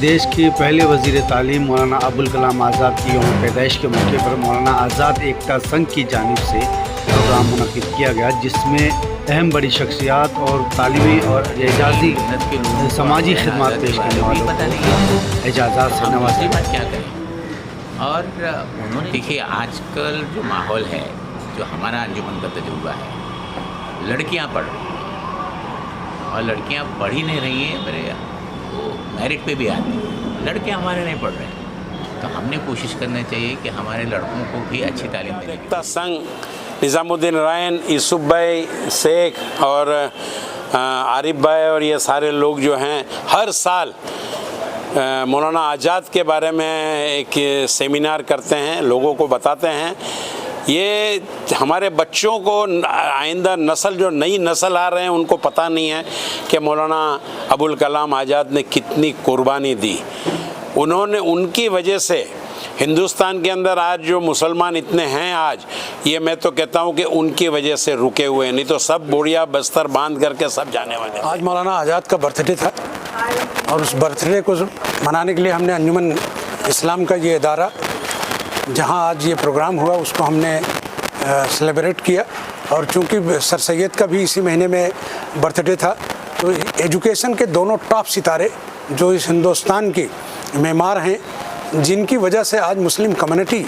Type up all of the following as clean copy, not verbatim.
देश के पहले वज़ीर तालीम मौलाना अबुल कलाम आज़ाद की यौम पैदाइश के मौके पर मौलाना आज़ाद एकता संघ की जानिब से प्रोग्राम मुनक़िद किया गया, जिसमें अहम बड़ी शख्सियात और तालीमी और एजाज़ी समाजी खिदमत पेश करने वालों को एजाज़ात से नवाजा क्या करें। और उन्होंने देखिए, आजकल जो माहौल है, जो हमारा अंजुमन का तजुर्बा है, लड़कियां पढ़ रही हैं और लड़कियां पढ़ ही नहीं रही हैं, मेरे वो मेरिट पे भी आती हैं, लड़के हमारे नहीं पढ़ रहे हैं। तो हमने कोशिश करना चाहिए कि हमारे लड़कों को भी अच्छी तालीम मिले। एकता संघ, निज़ामुद्दीन रायन, यूसुफ भाई शेख और आरिफ भाई और ये सारे लोग जो हैं, हर साल मौलाना आज़ाद के बारे में एक सेमिनार करते हैं, लोगों को बताते हैं। ये हमारे बच्चों को, आइंदा नस्ल, जो नई नस्ल आ रहे हैं, उनको पता नहीं है कि मौलाना अबुल कलाम आज़ाद ने कितनी कुर्बानी दी। उन्होंने, उनकी वजह से हिंदुस्तान के अंदर आज जो मुसलमान इतने हैं आज, ये मैं तो कहता हूँ कि उनकी वजह से रुके हुए, नहीं तो सब बोरिया बस्तर बांध करके सब जाने वाले। आज मौलाना आज़ाद का बर्थडे था और उस बर्थडे को मनाने के लिए हमने अंजुमन इस्लाम का ये इदारा, जहाँ आज ये प्रोग्राम हुआ, उसको हमने सेलिब्रेट किया। और चूँकि सर सैयद का भी इसी महीने में बर्थडे था, तो एजुकेशन के दोनों टॉप सितारे जो इस हिंदुस्तान की मेमार हैं, जिनकी वजह से आज मुस्लिम कम्युनिटी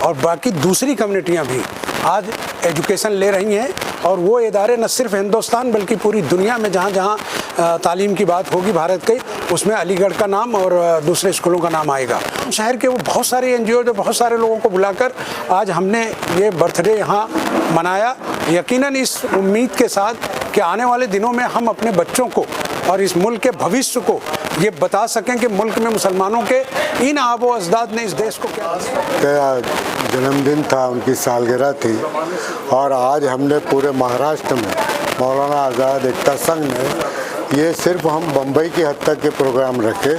और बाकी दूसरी कम्युनिटियाँ भी आज एजुकेशन ले रही हैं। और वो इदारे न सिर्फ हिंदुस्तान बल्कि पूरी दुनिया में जहाँ जहाँ तालीम की बात होगी भारत के, उसमें अलीगढ़ का नाम और दूसरे स्कूलों का नाम आएगा। शहर के वो बहुत सारे NGO, जो बहुत सारे लोगों को बुलाकर आज हमने ये बर्थडे यहाँ मनाया, यकीनन इस उम्मीद के साथ कि आने वाले दिनों में हम अपने बच्चों को और इस मुल्क के भविष्य को ये बता सकें कि मुल्क में मुसलमानों के इन आबो अजदाद ने इस देश को क्या जन्मदिन था, उनकी सालगिरह थी। और आज हमने पूरे महाराष्ट्र में मौलाना आज़ाद एकता संघ ने, ये सिर्फ हम बम्बई की हद तक के प्रोग्राम रखे,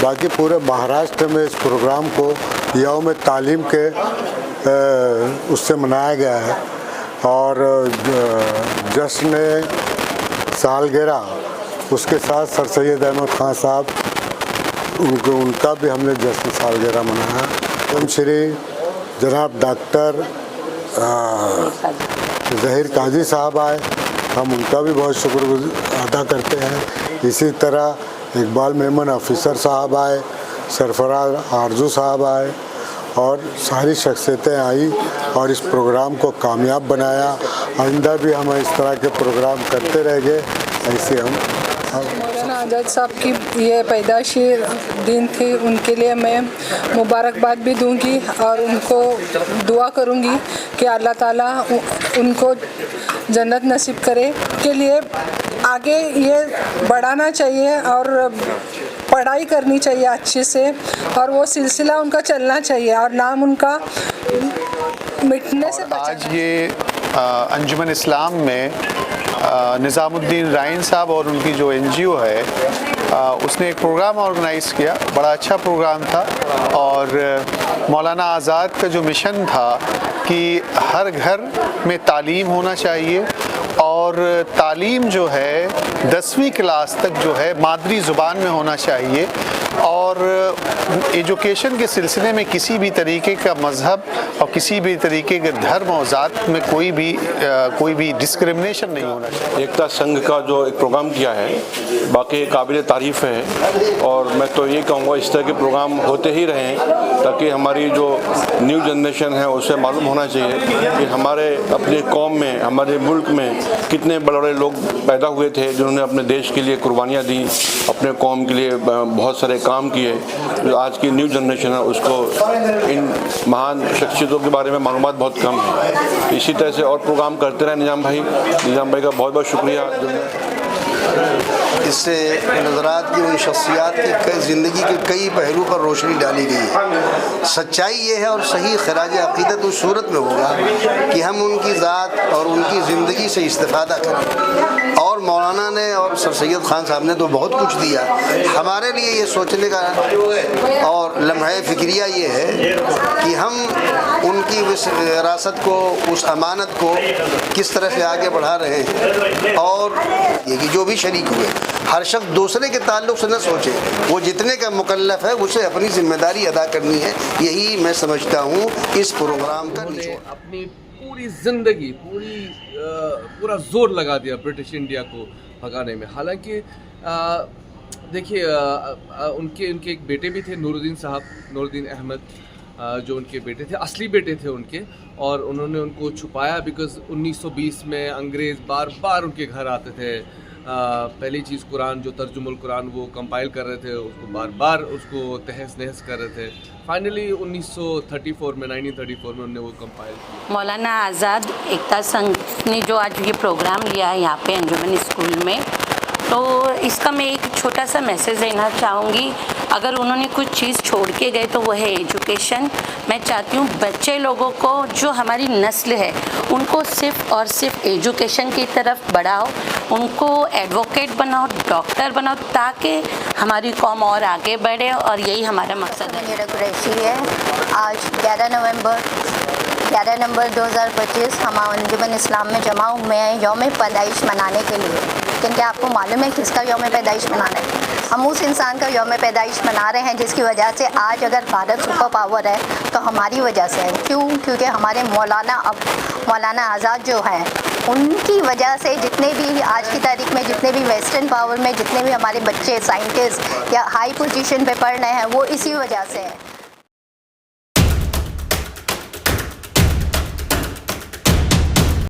बाकी पूरे महाराष्ट्र में इस प्रोग्राम को यौम तालीम के उससे मनाया गया है। और जश्न सालगिरह, उसके साथ सर सैयद अहमद ख़ान साहब, उनका भी हमने जश्न सालगिरह मनाया। हम श्री जनाब डॉक्टर ज़हीर काजी साहब आए, हम उनका भी बहुत शुक्र अदा करते हैं। इसी तरह इकबाल मेमन ऑफिसर साहब आए, सरफराज आरजू साहब आए और सारी शख्सियतें आई और इस प्रोग्राम को कामयाब बनाया। आइंदा भी हम इस तरह के प्रोग्राम करते रहेंगे। ऐसे हम मौलाना आज़ाद साहब की ये पैदाइशी दिन थी, उनके लिए मैं मुबारकबाद भी दूंगी और उनको दुआ करूंगी कि अल्लाह ताला उनको जन्नत नसीब करे। के लिए आगे ये बढ़ाना चाहिए और पढ़ाई करनी चाहिए अच्छे से, और वो सिलसिला उनका चलना चाहिए और नाम उनका मिटने से बचा। आज ये अंजुमन इस्लाम में निज़ामुद्दीन रायन साहब और उनकी जो NGO है, उसने एक प्रोग्राम ऑर्गेनाइज़ किया, बड़ा अच्छा प्रोग्राम था। और मौलाना आज़ाद का जो मिशन था कि हर घर में तालीम होना चाहिए, और तालीम जो है 10वीं क्लास तक जो है मादरी ज़ुबान में होना चाहिए। और एजुकेशन के सिलसिले में किसी भी तरीके का मज़हब और किसी भी तरीके के धर्म और ज़ात में कोई भी डिस्क्रिमिनेशन नहीं होना चाहिए। एकता संघ का जो एक प्रोग्राम किया है, बाकी काबिल तारीफ़ है। और मैं तो ये कहूँगा इस तरह के प्रोग्राम होते ही रहें, ताकि हमारी जो न्यू जनरेशन है उसे मालूम होना चाहिए कि हमारे अपने कौम में, हमारे मुल्क में कितने बड़े बड़े लोग पैदा हुए थे, जिन्होंने अपने देश के लिए कुर्बानियाँ दी, अपने कौम के लिए बहुत सारे काम किए। जो आज की न्यू जनरेशन है उसको इन महान शख्सियतों के बारे में मालूमात बहुत कम है। इसी तरह से और प्रोग्राम करते रहे निज़ाम भाई का बहुत बहुत शुक्रिया। इससे नज़रात की उन शख्सियात की ज़िंदगी के कई पहलू पर रोशनी डाली गई है। सच्चाई ये है और सही खराज अक़ीदत उस सूरत में होगा कि हम उनकी ज़ात और उनकी ज़िंदगी से इस्तिफ़ादा करें। और मौलाना ने और सर सैयद ख़ान साहब ने तो बहुत कुछ दिया हमारे लिए। ये सोचने का और लम्हा फ़िक्रिया ये है कि हम उनकी विरासत को, उस अमानत को किस तरह से आगे बढ़ा रहे हैं। और ये कि जो भी शरीक हुए हर शख्स दूसरे के ताल्लुक से न सोचे, वो जितने का मुकल्लफ है उसे अपनी जिम्मेदारी अदा करनी है। यही मैं समझता हूँ इस प्रोग्राम का निचोड़। अपनी पूरी ज़िंदगी पूरा जोर लगा दिया ब्रिटिश इंडिया को भगाने में। हालांकि देखिए उनके एक बेटे भी थे, नूरुद्दीन अहमद, जो उनके बेटे थे, असली बेटे थे उनके, और उन्होंने उनको छुपाया बिकॉज़ 1920 में अंग्रेज़ बार बार उनके घर आते थे। पहली चीज़ कुरान, जो तर्जुमुल कुरान वो कंपाइल कर रहे थे, उसको बार बार उसको तहस नहस कर रहे थे। फाइनली 1934 में उन्होंने वो कंपाइल किया। मौलाना आज़ाद एकता संघ ने जो आज ये प्रोग्राम लिया है यहाँ पे अंजुमन स्कूल में, तो इसका मैं एक छोटा सा मैसेज देना चाहूँगी। अगर उन्होंने कुछ चीज़ छोड़ के गए तो वो है एजुकेशन। मैं चाहती हूँ बच्चे लोगों को, जो हमारी नस्ल है, उनको सिर्फ़ और सिर्फ एजुकेशन की तरफ बढ़ाओ, उनको एडवोकेट बनाओ, डॉक्टर बनाओ, ताकि हमारी कौम और आगे बढ़े, और यही हमारा मकसद है। मेरा कुरैशी है। आज 11 नवंबर 2025 हम अंजुमन इस्लाम में जमा हुए हैं यौम पैदाइश मनाने के लिए। लेकिन क्या आपको मालूम है किसका यौम पैदाइश मनाना है? हम उस इंसान का यौम पैदाइश मना रहे हैं जिसकी वजह से आज अगर भारत सुपर पावर है तो हमारी वजह से है। क्यों? क्योंकि हमारे मौलाना आज़ाद जो हैं, उनकी वजह से जितने भी आज की तारीख में जितने भी वेस्टर्न पावर में जितने भी हमारे बच्चे साइंटिस्ट या हाई पोजीशन पे पढ़ रहे हैं, वो इसी वजह से है।